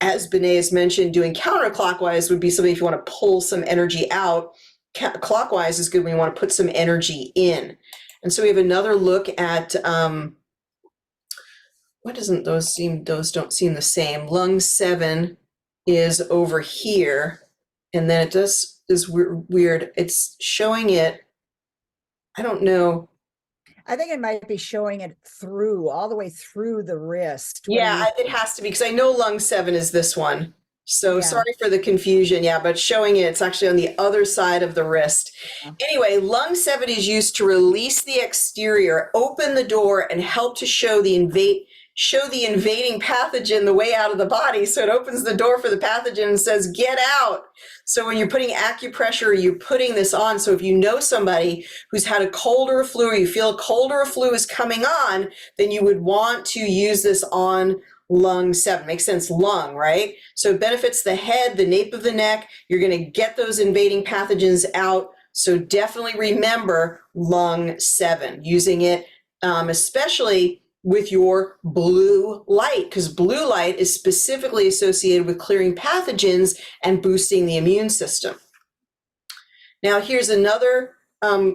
As Bené has mentioned, doing counterclockwise would be something if you want to pull some energy out. Clockwise is good when you want to put some energy in. And so we have another look at those don't seem the same. Lung 7 is over here. And then it does is weird. It's showing it. I don't know. I think it might be showing it through, all the way through the wrist. What do Yeah, you it has to be because I know lung 7 is this one. So Yeah. sorry for the confusion. Yeah, but showing it, it's actually on the other side of the wrist. Yeah. Anyway, lung 7 is used to release the exterior, open the door, and help to show the invading pathogen the way out of the body. So it opens the door for the pathogen and says, get out. So when you're putting acupressure, you're putting this on. So if you know somebody who's had a cold or a flu, or you feel a cold or a flu is coming on, then you would want to use this on lung 7. Makes sense, lung, right? So it benefits the head, the nape of the neck. You're going to get those invading pathogens out. So definitely remember lung 7, using it especially with your blue light, because blue light is specifically associated with clearing pathogens and boosting the immune system. Now here's another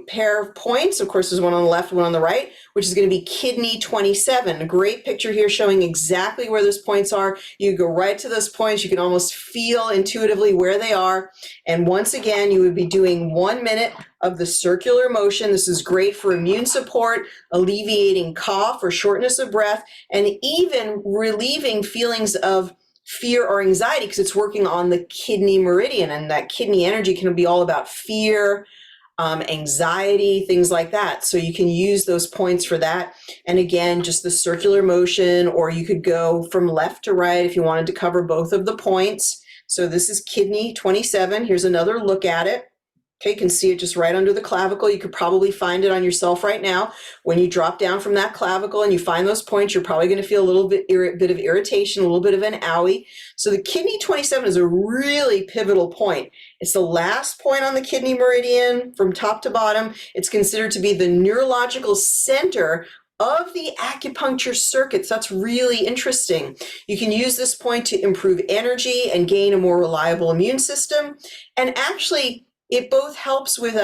pair of points. Of course, there's one on the left, one on the right, which is going to be kidney 27. A great picture here showing exactly where those points are. You go right to those points. You can almost feel intuitively where they are. And once again, you would be doing 1 minute of the circular motion. This is great for immune support, alleviating cough or shortness of breath, and even relieving feelings of fear or anxiety, because it's working on the kidney meridian, and that kidney energy can be all about fear, anxiety, things like that. So you can use those points for that. And again, just the circular motion, or you could go from left to right if you wanted to cover both of the points. So this is kidney 27. Here's another look at it. Okay, you can see it just right under the clavicle. You could probably find it on yourself right now. When you drop down from that clavicle and you find those points, you're probably going to feel a little bit of irritation, a little bit of an owie. So the kidney 27 is a really pivotal point. It's the last point on the kidney meridian from top to bottom. It's considered to be the neurological center of the acupuncture circuits. That's really interesting. You can use this point to improve energy and gain a more reliable immune system. And actually, it both helps with,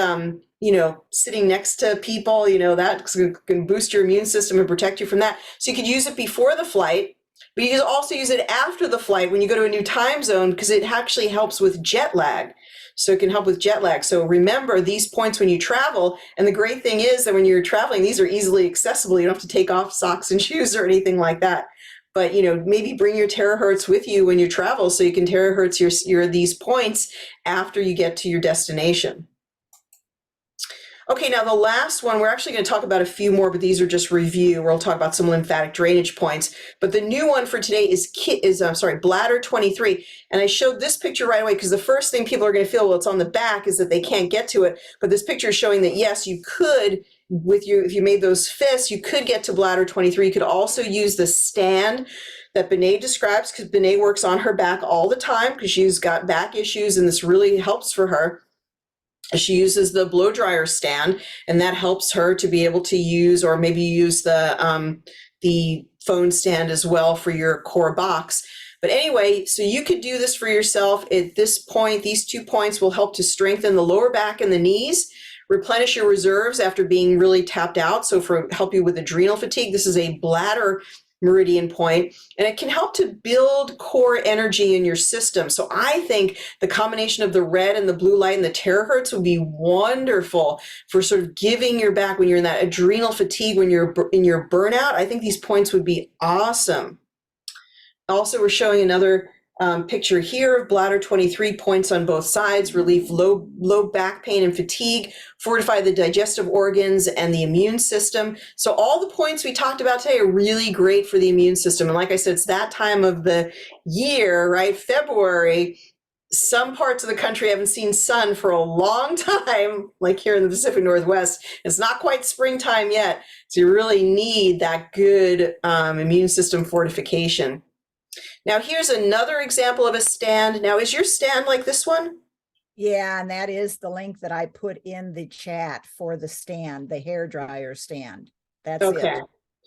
sitting next to people, that can boost your immune system and protect you from that. So you could use it before the flight, but you can also use it after the flight when you go to a new time zone, because it actually helps with jet lag. So it can help with jet lag. So remember these points when you travel. And the great thing is that when you're traveling, these are easily accessible. You don't have to take off socks and shoes or anything like that. But maybe bring your terahertz with you when you travel, so you can terahertz your these points after you get to your destination. Okay, now the last one, we're actually going to talk about a few more, but these are just review. We'll talk about some lymphatic drainage points. But the new one for today is bladder 23. And I showed this picture right away because the first thing people are going to feel, well, it's on the back, is that they can't get to it. But this picture is showing that yes, you could, if you made those fists, you could get to bladder 23. You could also use the stand that Benet describes, because Benet works on her back all the time because she's got back issues, and this really helps for her. She uses the blow dryer stand, and that helps her to be able to use, or maybe use the phone stand as well for your core box. But anyway, so you could do this for yourself. At this point, these 2 points will help to strengthen the lower back and the knees, replenish your reserves after being really tapped out. So help you with adrenal fatigue. This is a bladder meridian point, and it can help to build core energy in your system. So I think the combination of the red and the blue light and the terahertz would be wonderful for sort of giving your back when you're in that adrenal fatigue, when you're in your burnout. I think these points would be awesome. Also, we're showing another picture here of bladder 23, points on both sides, relieve low back pain and fatigue, fortify the digestive organs and the immune system. So all the points we talked about today are really great for the immune system. And like I said, it's that time of the year, right? February. Some parts of the country haven't seen sun for a long time, like here in the Pacific Northwest. It's not quite springtime yet. So you really need that good immune system fortification. Now here's another example of a stand. Now, is your stand like this one? Yeah, and that is the link that I put in the chat for the stand, the hair dryer stand. That's okay. it.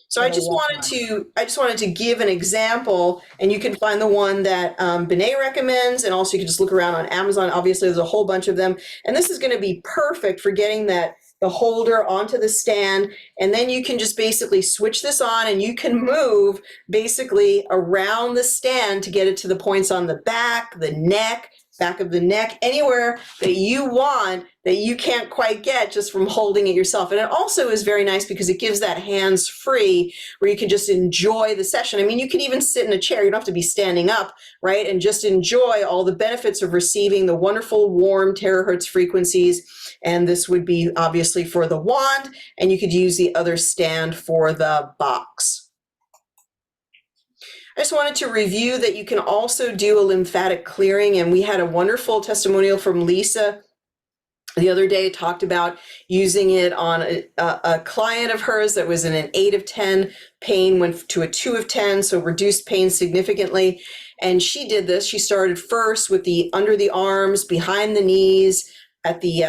So I just wanted to give an example, and you can find the one that Benet recommends, and also you can just look around on Amazon. Obviously, there's a whole bunch of them, and this is going to be perfect for getting that the holder onto the stand, and then you can just basically switch this on and you can move basically around the stand to get it to the points on the back, the neck, back of the neck, anywhere that you want that you can't quite get just from holding it yourself. And it also is very nice because it gives that hands-free where you can just enjoy the session. I mean, you can even sit in a chair. You don't have to be standing up, right? And just enjoy all the benefits of receiving the wonderful warm terahertz frequencies. And this would be obviously for the wand, and you could use the other stand for the box. I just wanted to review that you can also do a lymphatic clearing, and we had a wonderful testimonial from Lisa the other day, talked about using it on a client of hers that was in an 8 of 10 pain, went to a 2 of 10, so reduced pain significantly. And she did this. She started first with the under the arms, behind the knees, at the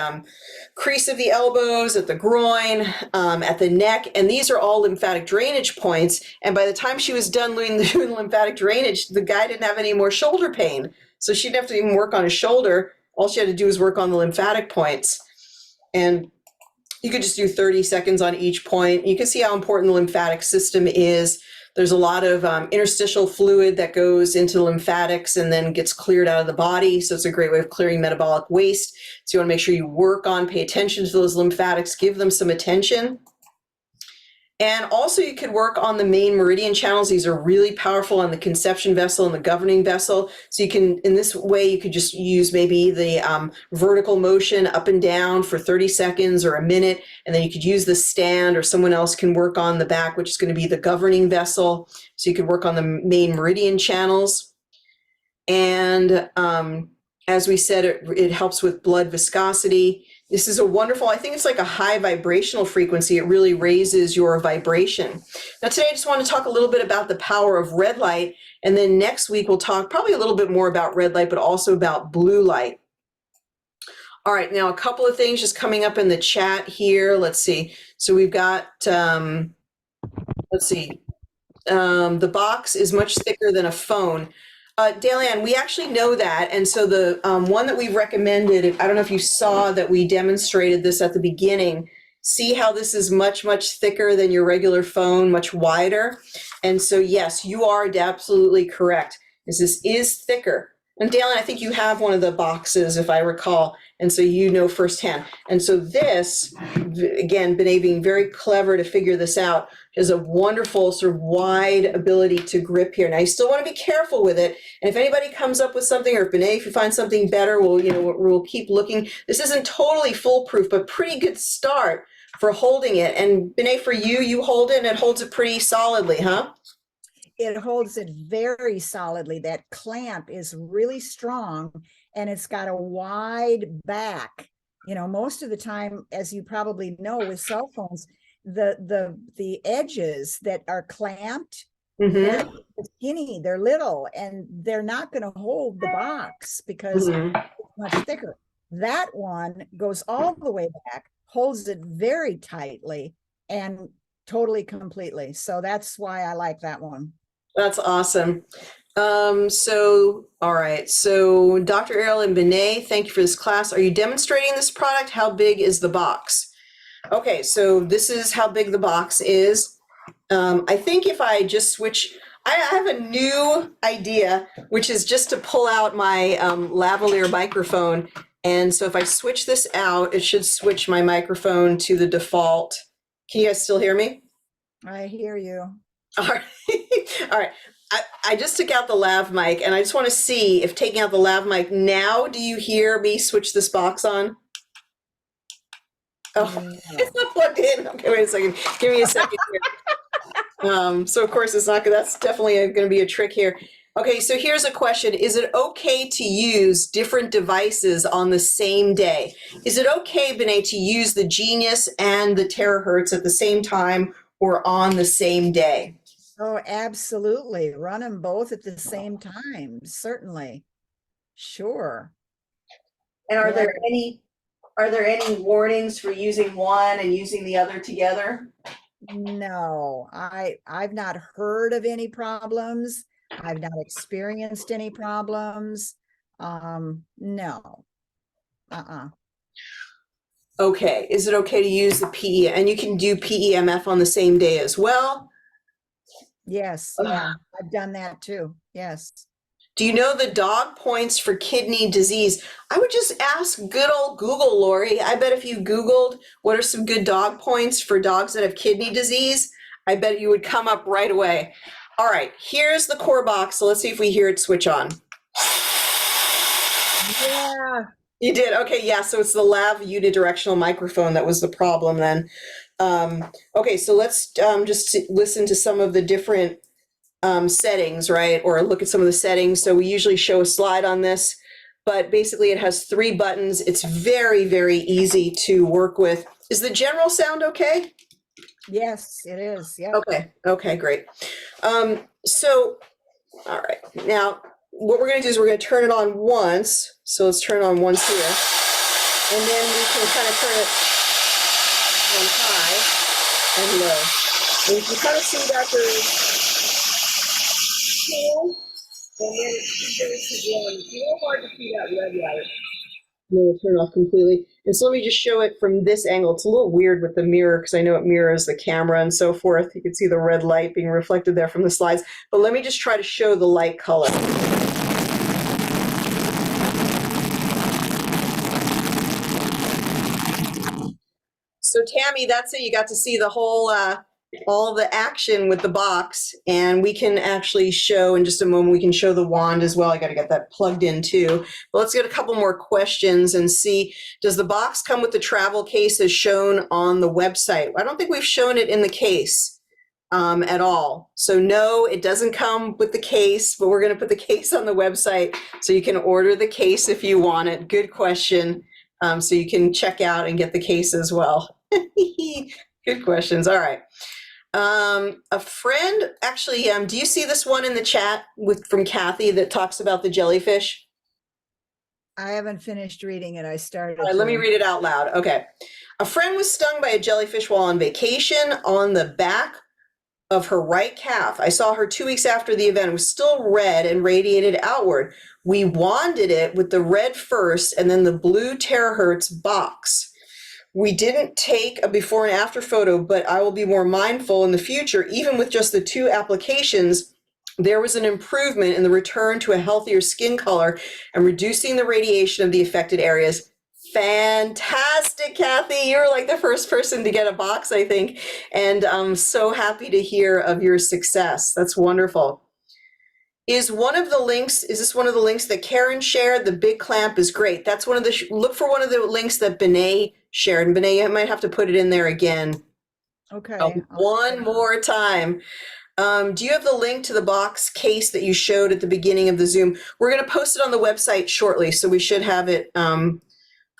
crease of the elbows, at the groin, at the neck, and these are all lymphatic drainage points. And by the time she was done doing the lymphatic drainage, the guy didn't have any more shoulder pain. So she didn't have to even work on his shoulder. All she had to do was work on the lymphatic points. And you could just do 30 seconds on each point. You can see how important the lymphatic system is. There's a lot of interstitial fluid that goes into the lymphatics and then gets cleared out of the body. So it's a great way of clearing metabolic waste. So you want to make sure you work on, pay attention to those lymphatics, give them some attention. And also you could work on the main meridian channels. These are really powerful on the conception vessel and the governing vessel. So you can, in this way, you could just use maybe the vertical motion up and down for 30 seconds or a minute. And then you could use the stand, or someone else can work on the back, which is going to be the governing vessel. So you could work on the main meridian channels. And as we said, it helps with blood viscosity. This is a wonderful, I think it's like a high vibrational frequency. It really raises your vibration. Now today I just want to talk a little bit about the power of red light, and then next week we'll talk probably a little bit more about red light, but also about blue light. All right, now a couple of things just coming up in the chat here. Let's see. So we've got, let's see, the box is much thicker than a phone. Dalian, we actually know that, and so the one that we've recommended, I don't know if you saw that we demonstrated this at the beginning. See how this is much, much thicker than your regular phone, much wider? And so yes, you are absolutely correct, is this is thicker. And Dalian, I think you have one of the boxes, if I recall, and so you know firsthand. And so this, again, Benet being very clever to figure this out, is a wonderful sort of wide ability to grip here. Now you still want to be careful with it. And if anybody comes up with something, or if Benet, if you find something better, we'll keep looking. This isn't totally foolproof, but pretty good start for holding it. And Benet, for you, you hold it and it holds it pretty solidly, huh? It holds it very solidly. That clamp is really strong, and it's got a wide back. You know, most of the time, as you probably know, with cell phones, the edges that are clamped, they're skinny, they're little, and they're not going to hold the box because it's much thicker. That one goes all the way back, holds it very tightly and totally completely. So that's why I like that one. That's awesome. All right. So Dr. Ariel and Benet, thank you for this class. Are you demonstrating this product? How big is the box? Okay, so this is how big the box is. I think if I just switch, I have a new idea, which is just to pull out my lavalier microphone. And so if I switch this out, it should switch my microphone to the default. Can you guys still hear me? I hear you. All right. All right. I just took out the lav mic, and I just want to see if taking out the lav mic now, do you hear me switch this box on? Oh, no. It's not plugged in. Okay, wait a second. Give me a second here. So of course it's not, that's definitely going to be a trick here. Okay, so here's a question. Is it okay to use different devices on the same day? Is it okay, Benet, to use the Genius and the Terahertz at the same time or on the same day? Oh, absolutely. Run them both at the same time. Certainly. Sure. And are there any warnings for using one and using the other together? No, I've not heard of any problems. I've not experienced any problems. No. Okay. Is it okay to use the PE? And you can do PEMF on the same day as well. Yes, yeah, I've done that too. Yes. Do you know the dog points for kidney disease? I would just ask good old Google, Lori. I bet if you Googled what are some good dog points for dogs that have kidney disease, I bet you would come up right away. All right, here's the core box. So let's see if we hear it switch on. Yeah. You did? Okay, yeah, so it's the lav unidirectional microphone that was the problem then. Okay, so let's just listen to some of the different settings, right? Or look at some of the settings. So we usually show a slide on this, but basically it has 3 buttons. It's very, very easy to work with. Is the general sound okay? Yes, it is. Yeah. Okay, great. So, all right, now what we're gonna do is we're gonna turn it on once. So let's turn it on once here. And then we can kind of turn it on high and low. And you can kind of see that there's cool, and then it goes to one. It's a little hard to see that red light. And then we'll turn it off completely. And so let me just show it from this angle. It's a little weird with the mirror because I know it mirrors the camera and so forth. You can see the red light being reflected there from the slides. But let me just try to show the light color. So Tammy, that's it. You got to see the whole, all the action with the box, and we can actually show in just a moment, we can show the wand as well. I got to get that plugged in too. But let's get a couple more questions and see, does the box come with the travel case as shown on the website? I don't think we've shown it in the case at all. So no, it doesn't come with the case, but we're going to put the case on the website so you can order the case if you want it. Good question. So you can check out and get the case as well. Good questions. All right. A friend, actually, do you see this one in the chat from Kathy that talks about the jellyfish? I haven't finished reading it. I started. All right, let me read it out loud. Okay. A friend was stung by a jellyfish while on vacation on the back of her right calf. I saw her 2 weeks after the event. It was still red and radiated outward. We wanded it with the red first and then the blue Terahertz box. We didn't take a before and after photo, but I will be more mindful in the future. Even with just the 2 applications, there was an improvement in the return to a healthier skin color and reducing the radiation of the affected areas. Fantastic, Kathy. You're like the first person to get a box, I think. And I'm so happy to hear of your success. That's wonderful. Is this one of the links that Karen shared? The big clamp is great. That's one of the, look for one of the links that Benet shared. And Benet, I might have to put it in there again. Okay. One more time. Do you have the link to the box case that you showed at the beginning of the Zoom? We're going to post it on the website shortly, so we should have it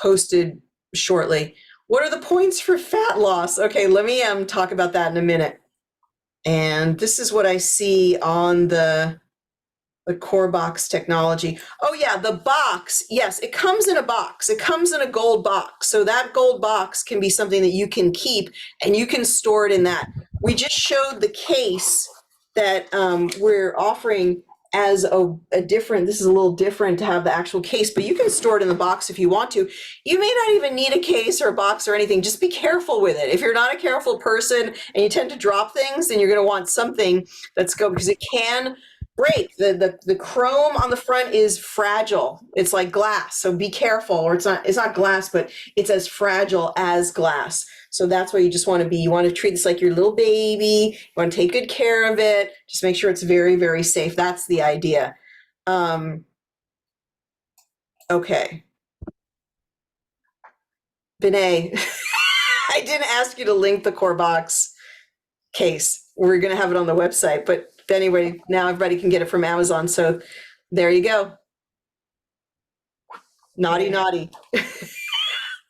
posted shortly. What are the points for fat loss? Okay, let me talk about that in a minute. And this is what I see on the core box technology. Oh yeah, the box. Yes, it comes in a box. It comes in a gold box. So that gold box can be something that you can keep and you can store it in that. We just showed the case that we're offering as a different, this is a little different to have the actual case, but you can store it in the box if you want to. You may not even need a case or a box or anything. Just be careful with it. If you're not a careful person and you tend to drop things, then you're going to want something that's good because it can break. The chrome on the front is fragile. It's like glass, so be careful. Or it's not glass, but it's as fragile as glass. So that's why you just want to be. You want to treat this like your little baby. You want to take good care of it. Just make sure it's very, very safe. That's the idea. Okay. Benet, I didn't ask you to link the core box case. We're going to have it on the website, but anyway, now everybody can get it from Amazon. So there you go. Naughty, naughty.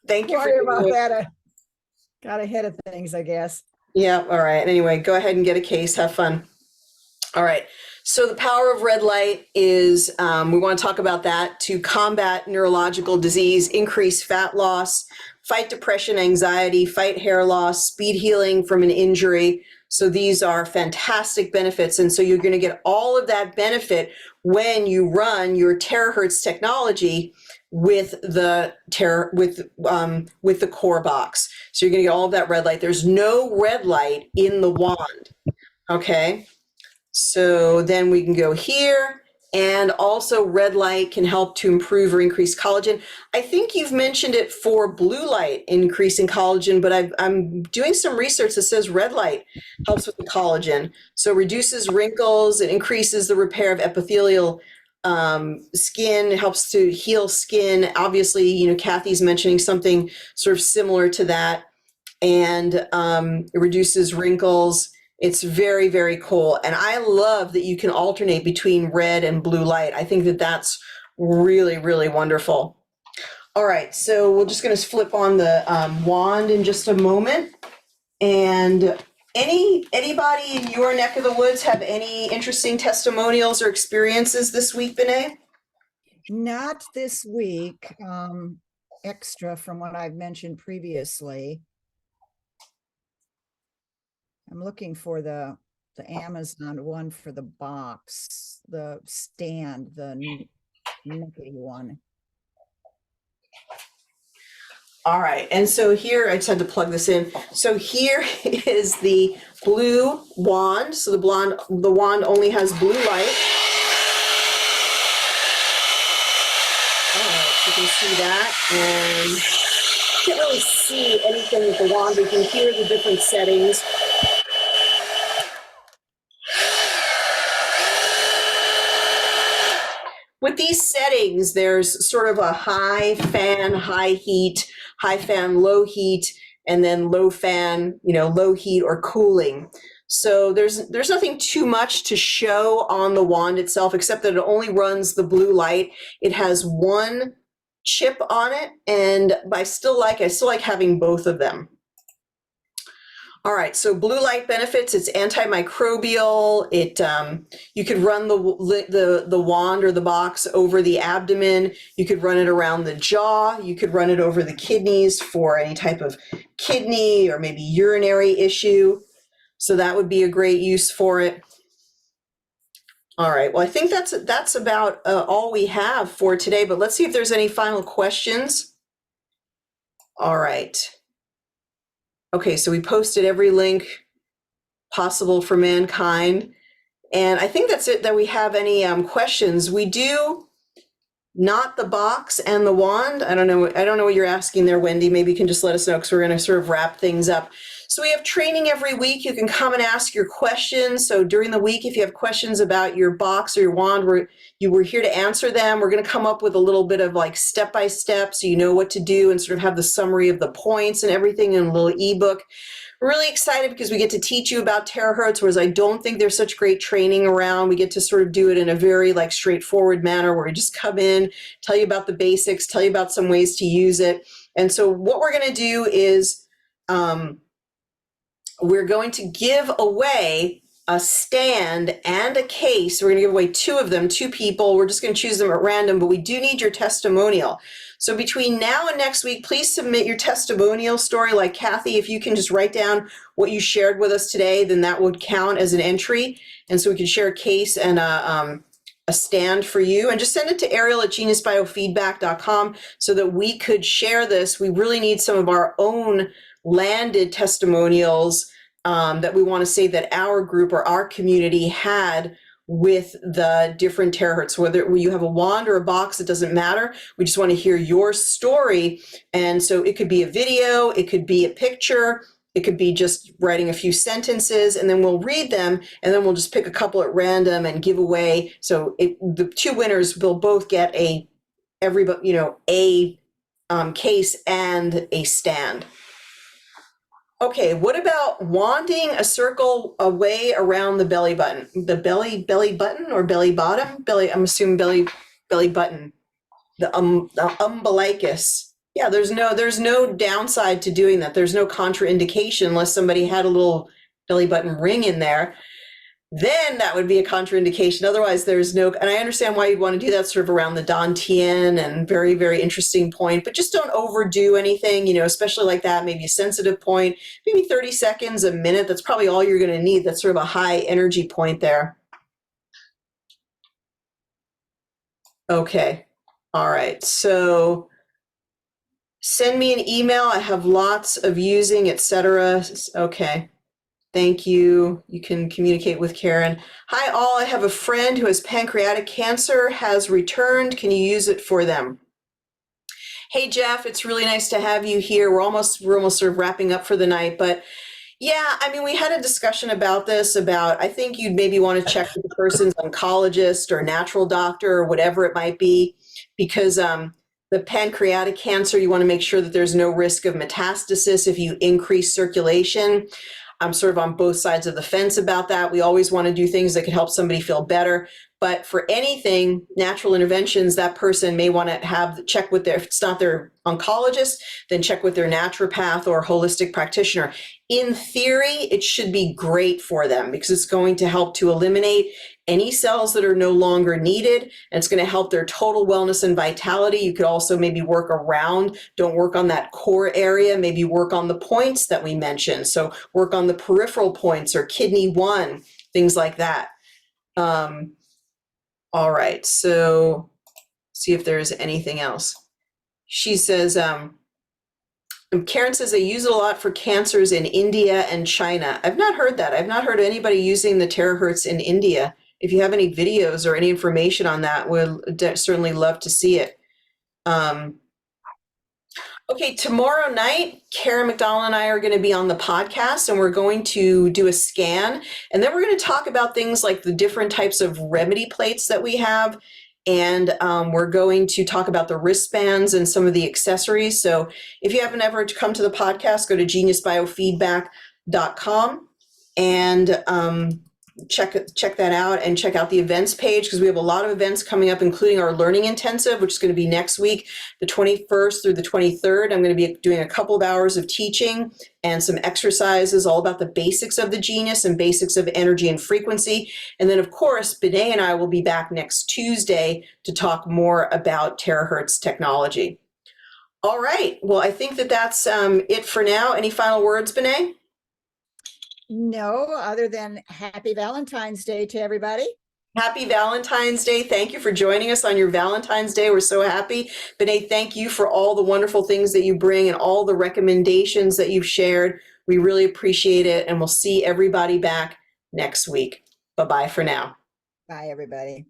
Thank you. Sorry about that. I got ahead of things, I guess. Yeah. All right. Anyway, go ahead and get a case. Have fun. All right. So the power of red light is, we want to talk about that to combat neurological disease, increase fat loss, fight depression, anxiety, fight hair loss, speed healing from an injury. So these are fantastic benefits. And so you're going to get all of that benefit when you run your Terahertz technology with the with the core box. So you're going to get all of that red light. There's no red light in the wand. Okay. So then we can go here, and also red light can help to improve or increase collagen. I think you've mentioned it for blue light increasing collagen, but I'm doing some research that says red light helps with the collagen. So reduces wrinkles, it increases the repair of epithelial skin, it helps to heal skin. Obviously, you know, Kathy's mentioning something sort of similar to that, and it reduces wrinkles. It's very, very cool. And I love that you can alternate between red and blue light. I think that that's really, really wonderful. All right, so we're just going to flip on the wand in just a moment. And anybody in your neck of the woods have any interesting testimonials or experiences this week, Benet? Not this week, extra from what I've mentioned previously. I'm looking for the Amazon one for the box, the stand, the nickety one. All right, and so here, I just had to plug this in. So here is the blue wand. So the wand only has blue light. All right, so you can see that, and you can't really see anything with the wand, but you can hear the different settings. With these settings, there's sort of a high fan, high heat, high fan, low heat, and then low fan, you know, low heat or cooling. So there's nothing too much to show on the wand itself, except that it only runs the blue light. It has one chip on it, and I still like having both of them. All right, so blue light benefits, it's antimicrobial. It you could run the wand or the box over the abdomen. You could run it around the jaw. You could run it over the kidneys for any type of kidney or maybe urinary issue. So that would be a great use for it. All right, well, I think that's about all we have for today, but let's see if there's any final questions. All right. Okay, so we posted every link possible for mankind. And I think that's it, that we have any questions. We do not the box and the wand. I don't know what you're asking there, Wendy. Maybe you can just let us know, because we're going to sort of wrap things up. So we have training every week. You can come and ask your questions. So during the week, if you have questions about your box or your wand, we're here to answer them. We're going to come up with a little bit of like step-by-step, so you know what to do, and sort of have the summary of the points and everything in a little ebook. We're really excited because we get to teach you about terahertz, whereas I don't think there's such great training around. We get to sort of do it in a very like straightforward manner, where we just come in, tell you about the basics, tell you about some ways to use it. And so what we're going to do is we're going to give away a stand and a case. We're going to give away two of them, two people. We're just going to choose them at random, but we do need your testimonial. So between now and next week, please submit your testimonial story. Like Kathy, if you can just write down what you shared with us today, then that would count as an entry. And so we can share a case and a stand for you, and just send it to Ariel at geniusbiofeedback.com so that we could share this. We really need some of our own landed testimonials that we want to say that our group or our community had with the different terahertz. Whether you have a wand or a box, it doesn't matter. We just want to hear your story. And so it could be a video, it could be a picture, it could be just writing a few sentences, and then we'll read them, and then we'll just pick a couple at random and give away. So the two winners will both get a case and a stand. Okay, what about wanding a circle away around the belly button? The belly button or belly bottom? I'm assuming belly button. The umbilicus. Yeah, there's no downside to doing that. There's no contraindication unless somebody had a little belly button ring in there. Then that would be a contraindication. Otherwise, there's no, and I understand why you'd want to do that sort of around the dantian, and very, very interesting point, but just don't overdo anything, especially like that, maybe a sensitive point, maybe 30 seconds, a minute. That's probably all you're going to need. That's sort of a high energy point there. Okay. All right, so send me an email. I have lots of using, etc. Okay. Thank you. You can communicate with Karen. Hi, all. I have a friend who has pancreatic cancer, has returned. Can you use it for them? Hey, Jeff, it's really nice to have you here. We're almost sort of wrapping up for the night, but yeah, I mean, we had a discussion about this, about I think you'd maybe want to check with the person's oncologist or natural doctor or whatever it might be, because the pancreatic cancer, you want to make sure that there's no risk of metastasis if you increase circulation. I'm sort of on both sides of the fence about that. We always want to do things that can help somebody feel better. But for anything, natural interventions, that person may want to have check with their, if it's not their oncologist, then check with their naturopath or holistic practitioner. In theory, it should be great for them because it's going to help to eliminate any cells that are no longer needed, and it's going to help their total wellness and vitality. You could also maybe work around, don't work on that core area, maybe work on the points that we mentioned. So work on the peripheral points or kidney 1, things like that. All right, so see if there's anything else. She says, Karen says they use it a lot for cancers in India and China. I've not heard that. I've not heard anybody using the terahertz in India. If you have any videos or any information on that, we'd certainly love to see it. Okay, tomorrow night, Karen McDonald and I are going to be on the podcast, and we're going to do a scan, and then we're going to talk about things like the different types of remedy plates that we have, and we're going to talk about the wristbands and some of the accessories. So if you haven't ever come to the podcast, go to geniusbiofeedback.com and check that out, and check out the events page, because we have a lot of events coming up, including our learning intensive, which is going to be next week, the 21st through the 23rd. I'm going to be doing a couple of hours of teaching and some exercises all about the basics of the genius and basics of energy and frequency. And then, of course, Benet and I will be back next Tuesday to talk more about terahertz technology. All right. Well, I think that's it for now. Any final words, Benet? No, other than happy Valentine's Day to everybody. Happy Valentine's Day. Thank you for joining us on your Valentine's Day. We're so happy. Benet, thank you for all the wonderful things that you bring and all the recommendations that you've shared. We really appreciate it, and we'll see everybody back next week. Bye-bye for now. Bye, everybody.